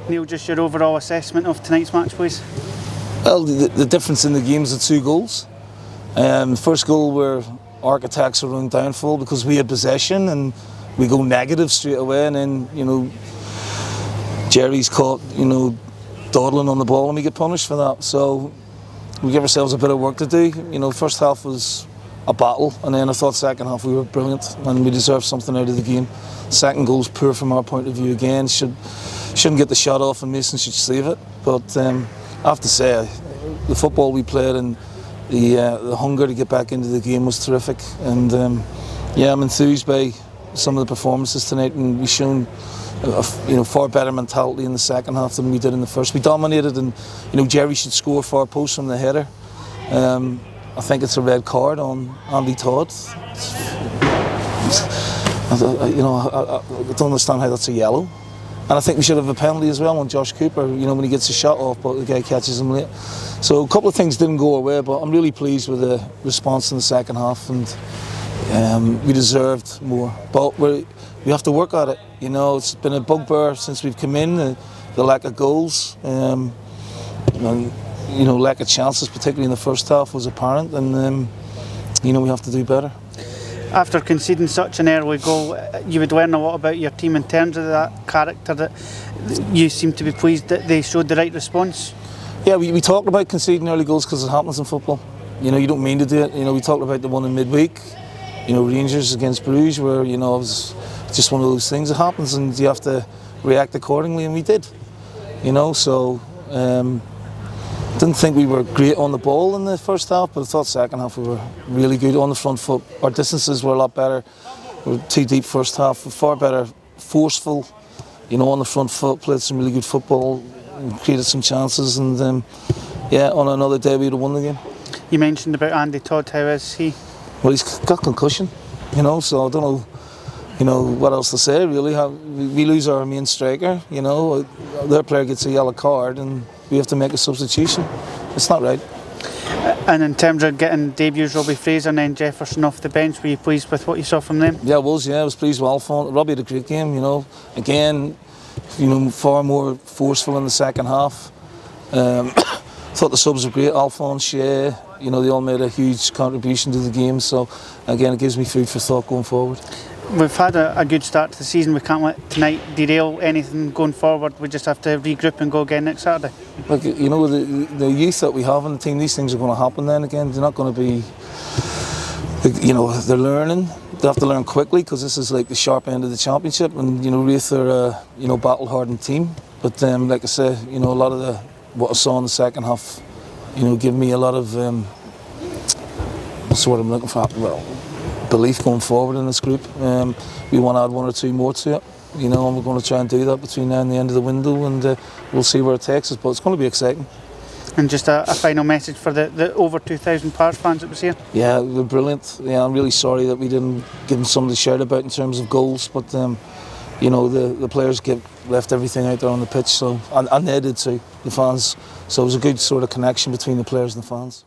Neil, just your overall assessment of tonight's match, please. Well, the difference in the game is the 2 goals. First goal were architects our own downfall because we had possession and we go negative straight away, and then Jerry's caught dawdling on the ball and we get punished for that. So we give ourselves a bit of work to do. First half was a battle, and then I thought second half we were brilliant and we deserved something out of the game. Second goal's poor from our point of view again. Shouldn't get the shot off and Mason should save it. But I have to say, the football we played and the hunger to get back into the game was terrific. And I'm enthused by some of the performances tonight, and we've shown far better mentality in the second half than we did in the first. We dominated, and Jerry should score far post from the header. I think it's a red card on Andy Todd. I don't understand how that's a yellow. And I think we should have a penalty as well on Josh Cooper, when he gets a shot off, but the guy catches him late. So a couple of things didn't go our way, but I'm really pleased with the response in the second half, and we deserved more. But we have to work at it. It's been a bugbear since we've come in, the lack of goals, and lack of chances, particularly in the first half, was apparent, and we have to do better. After conceding such an early goal, you would learn a lot about your team in terms of that character. That you seem to be pleased that they showed the right response. Yeah, we talked about conceding early goals because it happens in football. You don't mean to do it. We talked about the one in midweek, Rangers against Bruges, where it was just one of those things that happens, and you have to react accordingly, and we did. So. Didn't think we were great on the ball in the first half, but I thought second half we were really good on the front foot. Our distances were a lot better. We were too deep first half, far better, forceful, on the front foot, played some really good football, created some chances, and on another day we'd have won the game. You mentioned about Andy Todd, how is he? Well, he's got concussion, so I don't know, what else to say really. We lose our main striker, their player gets a yellow card and we have to make a substitution. It's not right. And in terms of getting debuts, Robbie Fraser and then Jefferson off the bench, were you pleased with what you saw from them? Yeah, I was pleased with Alphonse. Robbie had a great game, Again, far more forceful in the second half. Thought the subs were great. Alphonse, Shea, they all made a huge contribution to the game. So, again, it gives me food for thought going forward. We've had a good start to the season. We can't let tonight derail anything going forward. We just have to regroup and go again next Saturday. Look, the youth that we have in the team, these things are going to happen then again. They're not going to be, they're learning. They have to learn quickly because this is like the sharp end of the championship, and Raith are a battle-hardened team. But like I say, a lot of what I saw in the second half, give me a lot of what's the word I'm looking for? Well, belief going forward in this group. We want to add 1 or 2 more to it, and we're going to try and do that between now and the end of the window, and we'll see where it takes us, but it's going to be exciting. And just a final message for the over 2,000 Pars fans that was here. Yeah, they're brilliant. Yeah, I'm really sorry that we didn't give them something to shout about in terms of goals, but the players left everything out there on the pitch, so and they did too, the fans. So it was a good sort of connection between the players and the fans.